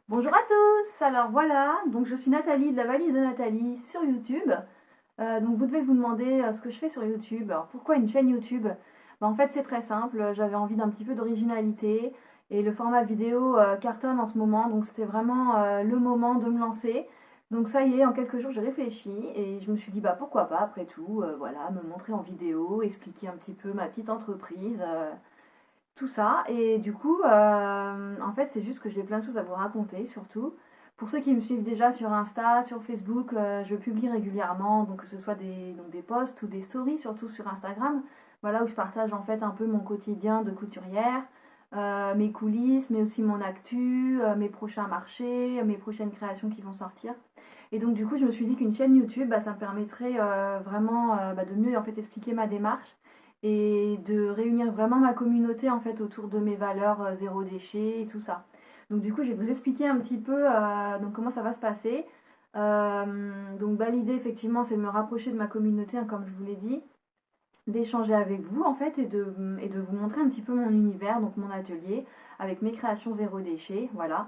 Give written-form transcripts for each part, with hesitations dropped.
Bonjour à tous, alors voilà, donc je suis Nathalie de la valise de Nathalie sur YouTube. Donc vous devez vous demander ce que je fais sur YouTube. Alors pourquoi une chaîne YouTube? En fait c'est très simple, j'avais envie d'un petit peu d'originalité et le format vidéo cartonne en ce moment, donc c'était vraiment le moment de me lancer. Donc ça y est, en quelques jours j'ai réfléchi et je me suis dit bah pourquoi pas après tout, voilà, me montrer en vidéo, expliquer un petit peu ma petite entreprise. Tout ça. Et du coup, en fait, c'est juste que j'ai plein de choses à vous raconter, surtout. Pour ceux qui me suivent déjà sur Insta, sur Facebook, je publie régulièrement, donc que ce soit des posts ou des stories, surtout sur Instagram, voilà, où je partage en fait un peu mon quotidien de couturière, mes coulisses, mais aussi mon actu, mes prochains marchés, mes prochaines créations qui vont sortir. Et donc du coup, je me suis dit qu'une chaîne YouTube, bah, ça me permettrait vraiment bah, de mieux en fait expliquer ma démarche et de réunir vraiment ma communauté en fait autour de mes valeurs zéro déchet et tout ça. Donc du coup, je vais vous expliquer un petit peu donc comment ça va se passer. Donc bah, l'idée effectivement, c'est de me rapprocher de ma communauté, hein, comme je vous l'ai dit, d'échanger avec vous en fait et de vous montrer un petit peu mon univers, donc mon atelier avec mes créations zéro déchet, voilà.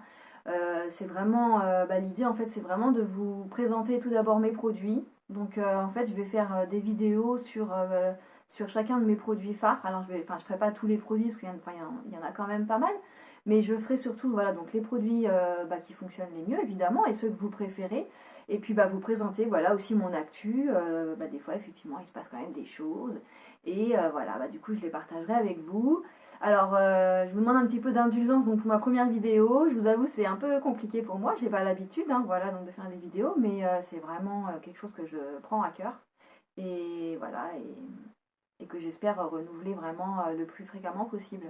C'est vraiment bah, l'idée en fait c'est vraiment de vous présenter tout d'abord mes produits. Donc en fait je vais faire des vidéos sur chacun de mes produits phares. Alors je ferai pas tous les produits parce qu'il y en a quand même pas mal, mais je ferai surtout voilà donc les produits bah, qui fonctionnent les mieux évidemment et ceux que vous préférez. Et puis bah, vous présenter voilà aussi mon actu. Bah, des fois effectivement il se passe quand même des choses et voilà bah, du coup je les partagerai avec vous. Alors je vous demande un petit peu d'indulgence donc pour ma première vidéo. Je vous avoue c'est un peu compliqué pour moi. J'ai pas l'habitude hein, voilà donc de faire des vidéos, mais c'est vraiment quelque chose que je prends à cœur et voilà et que j'espère renouveler vraiment le plus fréquemment possible.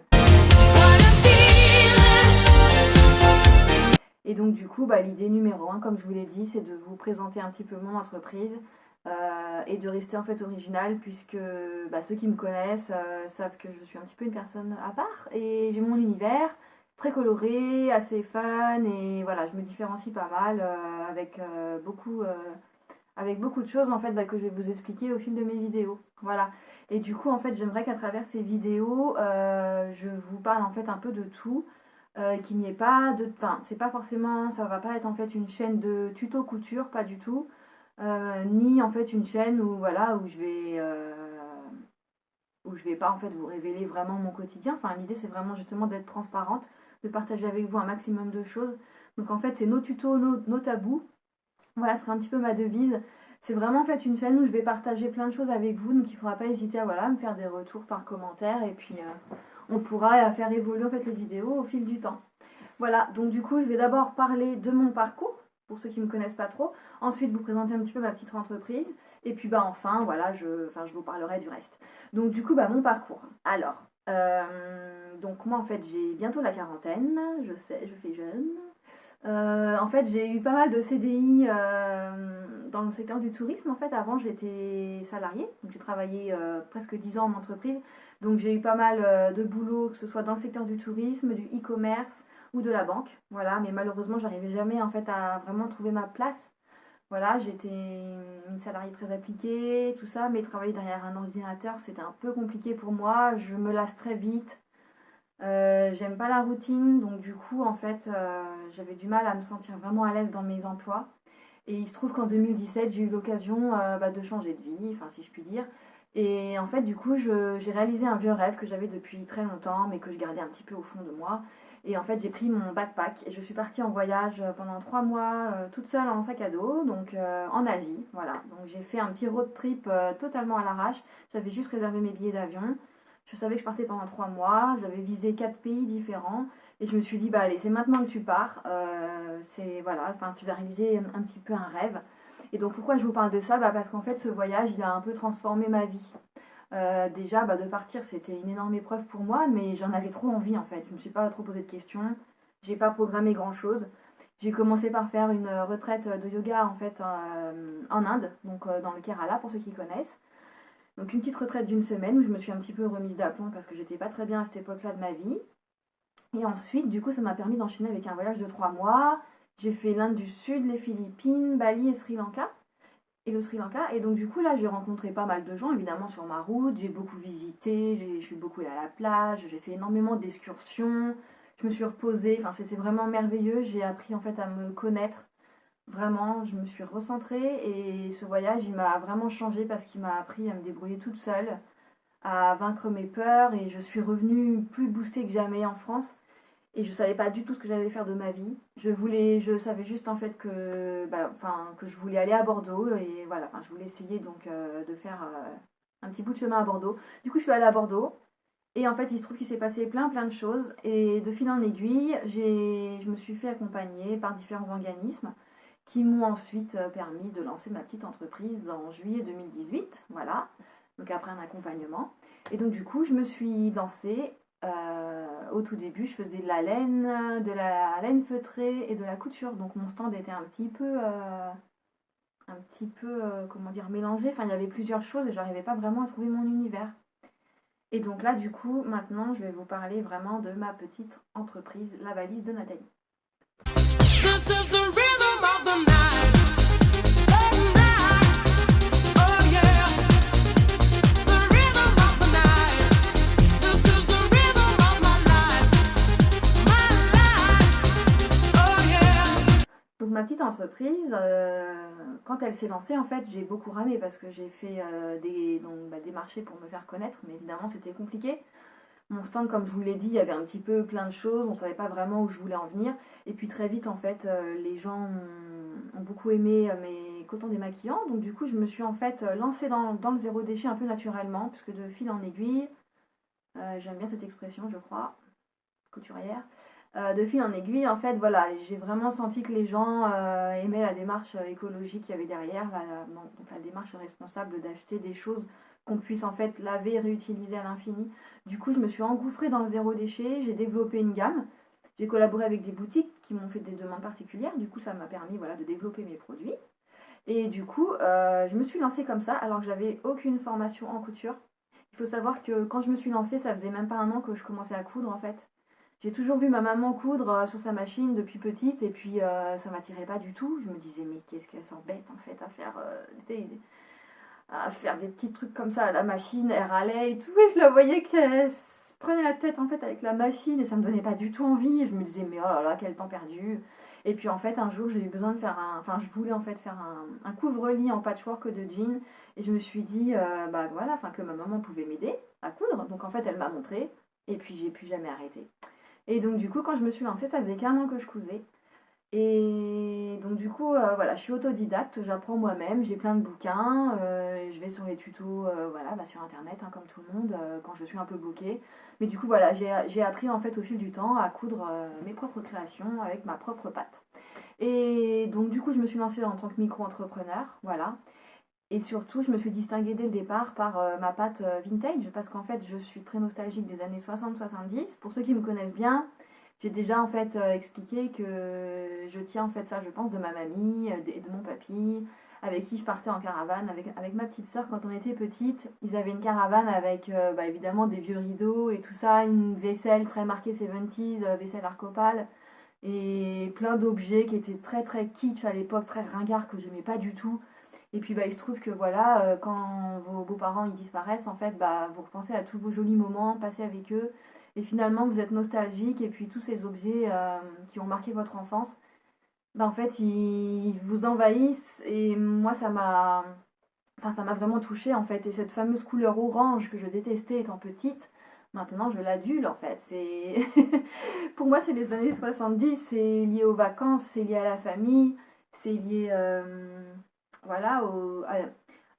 Et donc du coup, bah, l'idée numéro un, comme je vous l'ai dit, c'est de vous présenter un petit peu mon entreprise et de rester en fait original puisque bah, ceux qui me connaissent savent que je suis un petit peu une personne à part et j'ai mon univers très coloré, assez fun et voilà, je me différencie pas mal avec beaucoup de choses en fait bah, que je vais vous expliquer au fil de mes vidéos. Voilà. Et du coup, en fait, j'aimerais qu'à travers ces vidéos, je vous parle en fait un peu de tout qu'il n'y ait pas de. Enfin, c'est pas forcément. Ça va pas être en fait une chaîne de tuto couture, pas du tout. Ni en fait une chaîne où, voilà, où je vais pas en fait vous révéler vraiment mon quotidien. Enfin, l'idée c'est vraiment justement d'être transparente, de partager avec vous un maximum de choses. Donc en fait, c'est nos tutos, nos tabous. Voilà, ce sera un petit peu ma devise. C'est vraiment en fait une chaîne où je vais partager plein de choses avec vous, donc il ne faudra pas hésiter à voilà, me faire des retours par commentaire et puis on pourra faire évoluer en fait les vidéos au fil du temps. Voilà, donc du coup, je vais d'abord parler de mon parcours, pour ceux qui ne me connaissent pas trop. Ensuite, vous présenter un petit peu ma petite entreprise. Et puis, bah, enfin, voilà, je vous parlerai du reste. Donc, du coup, bah, mon parcours. Alors, donc moi, en fait, j'ai bientôt la quarantaine. Je sais, je fais jeune. En fait, j'ai eu pas mal de CDI dans le secteur du tourisme. En fait, avant, j'étais salariée. Donc, j'ai travaillé presque 10 ans en entreprise. Donc, j'ai eu pas mal de boulot, que ce soit dans le secteur du tourisme, du e-commerce ou de la banque. Voilà, mais malheureusement, j'arrivais jamais en fait à vraiment trouver ma place. Voilà, j'étais une salariée très appliquée, tout ça, mais travailler derrière un ordinateur, c'était un peu compliqué pour moi. Je me lasse très vite. J'aime pas la routine, donc du coup, en fait, j'avais du mal à me sentir vraiment à l'aise dans mes emplois. Et il se trouve qu'en 2017, j'ai eu l'occasion bah, de changer de vie, enfin si je puis dire. Et en fait, du coup, j'ai réalisé un vieux rêve que j'avais depuis très longtemps, mais que je gardais un petit peu au fond de moi. Et en fait, j'ai pris mon backpack et je suis partie en voyage pendant 3 mois, toute seule en sac à dos, donc en Asie. Voilà. Donc j'ai fait un petit road trip totalement à l'arrache. J'avais juste réservé mes billets d'avion. Je savais que je partais pendant 3 mois. J'avais visé 4 pays différents. Et je me suis dit, bah allez, c'est maintenant que tu pars. C'est voilà, enfin, tu vas réaliser un petit peu un rêve. Et donc pourquoi je vous parle de ça? Bah, parce qu'en fait, ce voyage, il a un peu transformé ma vie. Déjà, bah, de partir, c'était une énorme épreuve pour moi, mais j'en avais trop envie en fait. Je ne me suis pas trop posé de questions. J'ai pas programmé grand chose. J'ai commencé par faire une retraite de yoga en fait en Inde, donc dans le Kerala pour ceux qui connaissent. Donc une petite retraite d'une semaine où je me suis un petit peu remise d'aplomb parce que j'étais pas très bien à cette époque-là de ma vie. Et ensuite, du coup, ça m'a permis d'enchaîner avec un voyage de 3 mois. J'ai fait l'Inde du Sud, les Philippines, Bali et Sri Lanka. Et le Sri Lanka. Et donc, du coup, là, j'ai rencontré pas mal de gens, évidemment, sur ma route. J'ai beaucoup visité, je suis beaucoup allée à la plage, j'ai fait énormément d'excursions. Je me suis reposée, enfin c'était vraiment merveilleux. J'ai appris en fait à me connaître. Vraiment, je me suis recentrée et ce voyage, il m'a vraiment changé parce qu'il m'a appris à me débrouiller toute seule, à vaincre mes peurs et je suis revenue plus boostée que jamais en France. Et je savais pas du tout ce que j'allais faire de ma vie. Je savais juste en fait que je voulais aller à Bordeaux et voilà, enfin, je voulais essayer donc de faire un petit bout de chemin à Bordeaux. Du coup, je suis allée à Bordeaux et en fait, il se trouve qu'il s'est passé plein de choses et de fil en aiguille, je me suis fait accompagner par différents organismes qui m'ont ensuite permis de lancer ma petite entreprise en juillet 2018, voilà. Donc après un accompagnement. Et donc du coup, je me suis lancée. Au tout début, je faisais de la laine feutrée et de la couture. Donc mon stand était comment dire, mélangé. Enfin, il y avait plusieurs choses et j'arrivais pas vraiment à trouver mon univers. Et donc là, du coup, maintenant, je vais vous parler vraiment de ma petite entreprise, La Valise de Nathalie. This is the rhythm of the night. Donc ma petite entreprise, quand elle s'est lancée, en fait, j'ai beaucoup ramé parce que j'ai fait des marchés pour me faire connaître, mais évidemment c'était compliqué. Mon stand, comme je vous l'ai dit, il y avait un petit peu plein de choses, on ne savait pas vraiment où je voulais en venir. Et puis très vite, en fait, les gens ont beaucoup aimé mes cotons démaquillants. Donc du coup, je me suis en fait lancée dans le zéro déchet un peu naturellement, puisque de fil en aiguille, j'aime bien cette expression, je crois, couturière. De fil en aiguille, en fait, voilà, j'ai vraiment senti que les gens aimaient la démarche écologique qu'il y avait derrière, donc la démarche responsable d'acheter des choses qu'on puisse en fait laver et réutiliser à l'infini. Du coup, je me suis engouffrée dans le zéro déchet, j'ai développé une gamme, j'ai collaboré avec des boutiques qui m'ont fait des demandes particulières, du coup ça m'a permis voilà, de développer mes produits. Et du coup, je me suis lancée comme ça, alors que j'avais aucune formation en couture. Il faut savoir que quand je me suis lancée, ça faisait même pas un an que je commençais à coudre en fait. J'ai toujours vu ma maman coudre sur sa machine depuis petite et puis ça m'attirait pas du tout. Je me disais mais qu'est-ce qu'elle s'embête en fait à faire des petits trucs comme ça à la machine, elle râlait et tout. Et je la voyais qu'elle se prenait la tête en fait avec la machine et ça me donnait pas du tout envie. Et je me disais mais oh là là quel temps perdu. Et puis en fait un jour j'ai eu besoin de faire enfin je voulais en fait faire un couvre-lit en patchwork de jean et je me suis dit bah voilà, enfin que ma maman pouvait m'aider à coudre. Donc en fait elle m'a montré et puis j'ai plus jamais arrêté. Et donc du coup quand je me suis lancée ça faisait qu'un an que je cousais. Et donc du coup, voilà, je suis autodidacte, j'apprends moi-même, j'ai plein de bouquins, je vais sur les tutos, voilà, bah, sur internet, hein, comme tout le monde, quand je suis un peu bloquée. Mais du coup, voilà, j'ai appris en fait au fil du temps à coudre mes propres créations avec ma propre patte. Et donc du coup, je me suis lancée en tant que micro-entrepreneur, voilà. Et surtout, je me suis distinguée dès le départ par ma patte vintage, parce qu'en fait, je suis très nostalgique des années 60-70. Pour ceux qui me connaissent bien, j'ai déjà en fait expliqué que je tiens en fait ça, je pense, de ma mamie et de mon papy, avec qui je partais en caravane, avec ma petite sœur quand on était petite. Ils avaient une caravane avec évidemment des vieux rideaux et tout ça, une vaisselle très marquée 70s, vaisselle Arcopal, et plein d'objets qui étaient très très kitsch à l'époque, très ringards que j'aimais pas du tout. Et puis il se trouve que voilà, quand vos beaux-parents ils disparaissent, en fait, vous repensez à tous vos jolis moments passés avec eux. Et finalement, vous êtes nostalgique. Et puis tous ces objets qui ont marqué votre enfance, en fait, ils vous envahissent. Et moi, ça m'a vraiment touchée, en fait. Et cette fameuse couleur orange que je détestais étant petite, maintenant, je l'adule, en fait. Pour moi, c'est les années 70. C'est lié aux vacances, c'est lié à la famille, c'est lié... voilà,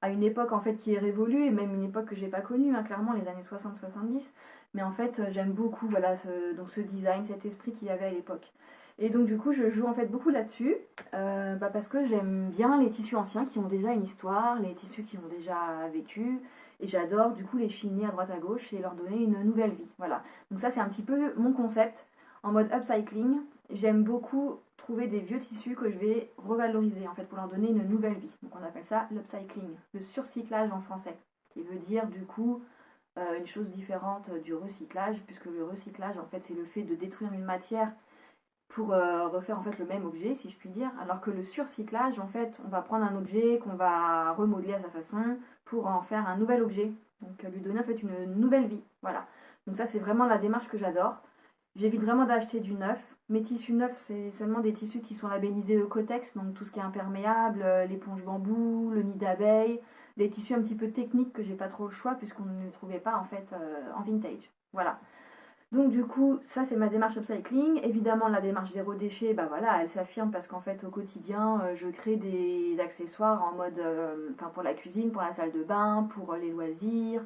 à une époque en fait qui est révolue et même une époque que j'ai pas connue, hein, clairement les années 60-70. Mais en fait, j'aime beaucoup voilà ce design, cet esprit qu'il y avait à l'époque. Et donc du coup, je joue en fait beaucoup là-dessus parce que j'aime bien les tissus anciens qui ont déjà une histoire, les tissus qui ont déjà vécu. Et j'adore du coup les chiner à droite à gauche et leur donner une nouvelle vie. Voilà. Donc ça c'est un petit peu mon concept en mode upcycling. J'aime beaucoup trouver des vieux tissus que je vais revaloriser en fait pour leur donner une nouvelle vie. Donc on appelle ça l'upcycling, le surcyclage en français, qui veut dire du coup une chose différente du recyclage, puisque le recyclage en fait c'est le fait de détruire une matière pour refaire en fait le même objet, si je puis dire, alors que le surcyclage en fait on va prendre un objet qu'on va remodeler à sa façon pour en faire un nouvel objet, donc lui donner en fait une nouvelle vie. Voilà. Donc ça c'est vraiment la démarche que j'adore. J'évite vraiment d'acheter du neuf. Mes tissus neufs, c'est seulement des tissus qui sont labellisés Ecotex, donc tout ce qui est imperméable, l'éponge bambou, le nid d'abeille, des tissus un petit peu techniques que j'ai pas trop le choix puisqu'on ne les trouvait pas en fait en vintage. Voilà. Donc du coup, ça c'est ma démarche upcycling. Évidemment, la démarche zéro déchet, bah voilà, elle s'affirme parce qu'en fait au quotidien, je crée des accessoires en mode, enfin pour la cuisine, pour la salle de bain, pour les loisirs,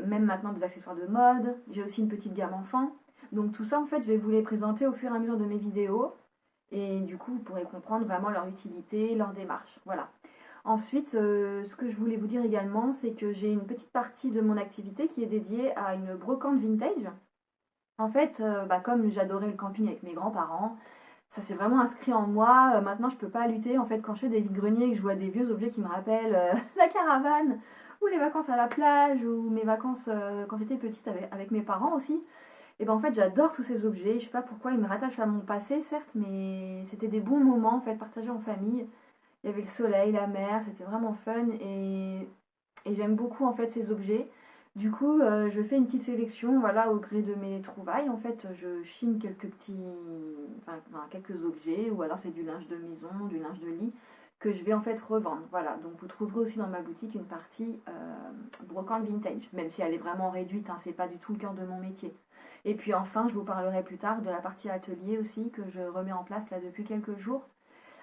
même maintenant des accessoires de mode. J'ai aussi une petite gamme enfant. Donc tout ça, en fait, je vais vous les présenter au fur et à mesure de mes vidéos. Et du coup, vous pourrez comprendre vraiment leur utilité, leur démarche. Voilà. Ensuite, ce que je voulais vous dire également, c'est que j'ai une petite partie de mon activité qui est dédiée à une brocante vintage. En fait, comme j'adorais le camping avec mes grands-parents, ça s'est vraiment inscrit en moi. Maintenant, je peux pas lutter. En fait, quand je fais des vides-greniers et que je vois des vieux objets qui me rappellent la caravane, ou les vacances à la plage, ou mes vacances quand j'étais petite avec mes parents aussi, et ben en fait, j'adore tous ces objets. Je sais pas pourquoi ils me rattachent à mon passé, certes, mais c'était des bons moments en fait partagés en famille. Il y avait le soleil, la mer, c'était vraiment fun et j'aime beaucoup en fait ces objets. Du coup, je fais une petite sélection, voilà, au gré de mes trouvailles. En fait, je chine quelques objets, ou alors c'est du linge de maison, du linge de lit, que je vais en fait revendre. Voilà, donc vous trouverez aussi dans ma boutique une partie brocante vintage, même si elle est vraiment réduite, hein, c'est pas du tout le cœur de mon métier. Et puis enfin, je vous parlerai plus tard de la partie atelier aussi que je remets en place là depuis quelques jours.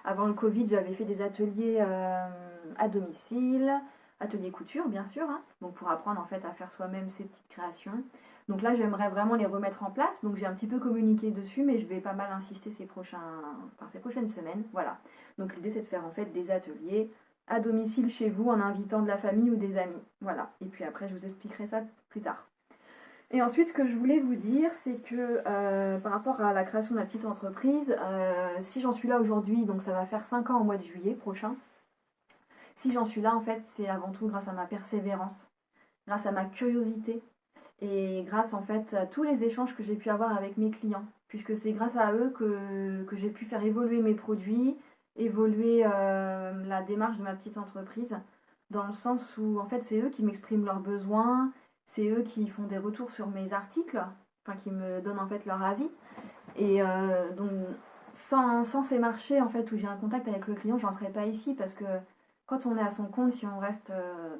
Avant le Covid, j'avais fait des ateliers à domicile, ateliers couture bien sûr, hein, donc pour apprendre en fait à faire soi-même ses petites créations. Donc là, j'aimerais vraiment les remettre en place. Donc j'ai un petit peu communiqué dessus, mais je vais pas mal insister ces prochaines semaines. Voilà. Donc l'idée, c'est de faire en fait des ateliers à domicile chez vous en invitant de la famille ou des amis. Voilà. Et puis après, je vous expliquerai ça plus tard. Et ensuite, ce que je voulais vous dire, c'est que par rapport à la création de la petite entreprise, si j'en suis là aujourd'hui, donc ça va faire 5 ans au mois de juillet prochain, si j'en suis là, en fait, c'est avant tout grâce à ma persévérance, grâce à ma curiosité et grâce en fait à tous les échanges que j'ai pu avoir avec mes clients, puisque c'est grâce à eux que j'ai pu faire évoluer mes produits, évoluer la démarche de ma petite entreprise, dans le sens où en fait c'est eux qui m'expriment leurs besoins, c'est eux qui font des retours sur mes articles, enfin qui me donnent en fait leur avis. Et donc sans ces marchés en fait où j'ai un contact avec le client, j'en serais pas ici parce que quand on est à son compte, si on reste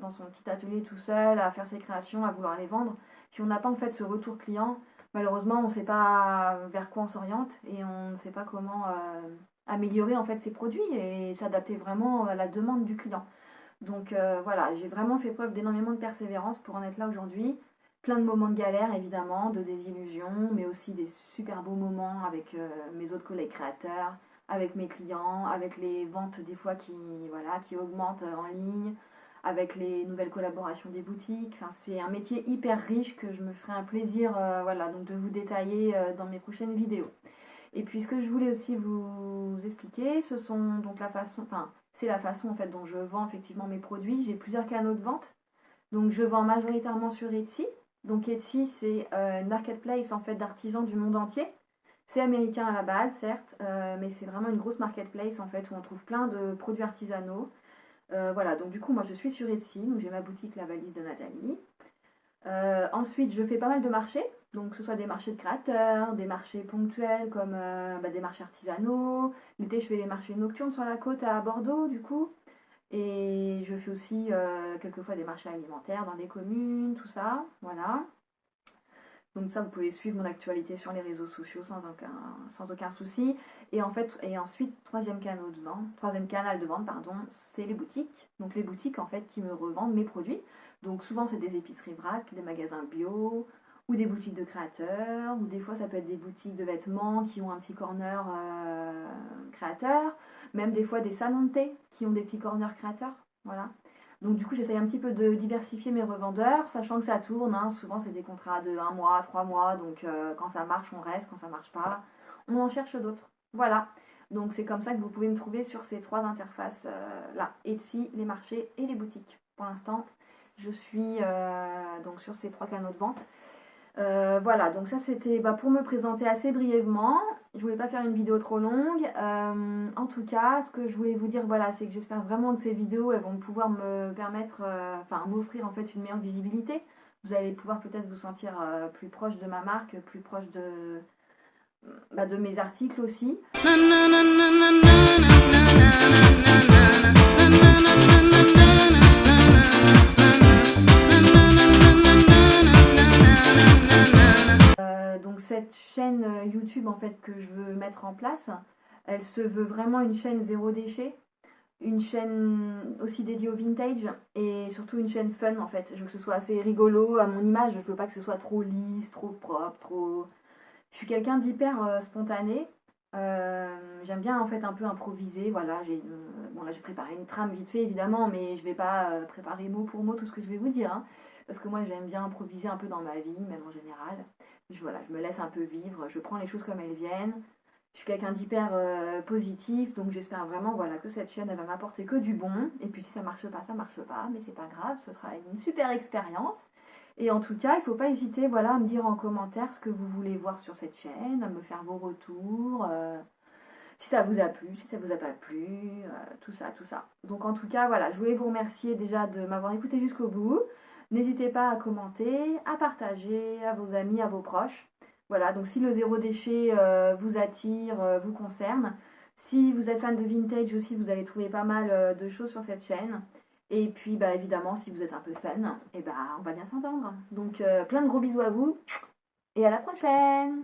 dans son petit atelier tout seul à faire ses créations, à vouloir les vendre, si on n'a pas en fait ce retour client, malheureusement on ne sait pas vers quoi on s'oriente et on ne sait pas comment améliorer en fait ses produits et s'adapter vraiment à la demande du client. Donc voilà, j'ai vraiment fait preuve d'énormément de persévérance pour en être là aujourd'hui. Plein de moments de galère évidemment, de désillusion, mais aussi des super beaux moments avec mes autres collègues créateurs, avec mes clients, avec les ventes des fois qui augmentent en ligne, avec les nouvelles collaborations des boutiques. Enfin, c'est un métier hyper riche que je me ferai un plaisir donc de vous détailler dans mes prochaines vidéos. Et puis ce que je voulais aussi vous expliquer, ce sont donc c'est la façon en fait dont je vends effectivement mes produits. J'ai plusieurs canaux de vente. Donc je vends majoritairement sur Etsy. Donc Etsy c'est une marketplace en fait d'artisans du monde entier. C'est américain à la base certes, mais c'est vraiment une grosse marketplace en fait où on trouve plein de produits artisanaux. Voilà, donc du coup moi je suis sur Etsy, donc j'ai ma boutique La Valise de Nathalie. Ensuite, je fais pas mal de marchés, donc que ce soit des marchés de créateurs, des marchés ponctuels comme des marchés artisanaux. L'été, je fais les marchés nocturnes sur la côte à Bordeaux, du coup. Et je fais aussi quelquefois des marchés alimentaires dans des communes, tout ça. Voilà. Donc ça, vous pouvez suivre mon actualité sur les réseaux sociaux sans aucun souci. Et ensuite, troisième canal de vente, pardon, c'est les boutiques. Donc les boutiques en fait qui me revendent mes produits. Donc souvent c'est des épiceries vrac, des magasins bio, ou des boutiques de créateurs, ou des fois ça peut être des boutiques de vêtements qui ont un petit corner créateur, même des fois des salons de thé qui ont des petits corners créateurs. Voilà. Donc du coup, j'essaye un petit peu de diversifier mes revendeurs, sachant que ça tourne, hein. Souvent, c'est des contrats de 1 mois, 3 mois. Donc quand ça marche, on reste. Quand ça marche pas, on en cherche d'autres. Voilà. Donc c'est comme ça que vous pouvez me trouver sur ces 3 interfaces là. Etsy, les marchés et les boutiques. Pour l'instant, je suis donc sur ces 3 canaux de vente. Voilà, donc ça c'était pour me présenter assez brièvement. Je voulais pas faire une vidéo trop longue. En tout cas, ce que je voulais vous dire, voilà, c'est que j'espère vraiment que ces vidéos elles vont pouvoir me permettre, m'offrir en fait une meilleure visibilité vous allez pouvoir peut-être vous sentir plus proche de ma marque, plus proche de mes articles aussi. Donc cette chaîne YouTube en fait que je veux mettre en place, elle se veut vraiment une chaîne zéro déchet, une chaîne aussi dédiée au vintage et surtout une chaîne fun en fait. Je veux que ce soit assez rigolo à mon image, je veux pas que ce soit trop lisse, trop propre, trop... Je suis quelqu'un d'hyper spontané. J'aime bien en fait un peu improviser. Voilà, bon là j'ai préparé une trame vite fait évidemment, mais je vais pas préparer mot pour mot tout ce que je vais vous dire, hein, parce que moi j'aime bien improviser un peu dans ma vie, même en général. Voilà, je me laisse un peu vivre, je prends les choses comme elles viennent. Je suis quelqu'un d'hyper positif, donc j'espère vraiment voilà, que cette chaîne elle va m'apporter que du bon. Et puis si ça marche pas, mais c'est pas grave, ce sera une super expérience. Et en tout cas, il ne faut pas hésiter voilà, à me dire en commentaire ce que vous voulez voir sur cette chaîne, à me faire vos retours, si ça vous a plu, si ça vous a pas plu, tout ça, tout ça. Donc en tout cas, voilà, je voulais vous remercier déjà de m'avoir écouté jusqu'au bout. N'hésitez pas à commenter, à partager à vos amis, à vos proches. Voilà, donc si le zéro déchet vous attire, vous concerne, si vous êtes fan de vintage aussi, vous allez trouver pas mal de choses sur cette chaîne. Et puis bah, évidemment, si vous êtes un peu fan, et bah, on va bien s'entendre. Donc plein de gros bisous à vous et à la prochaine!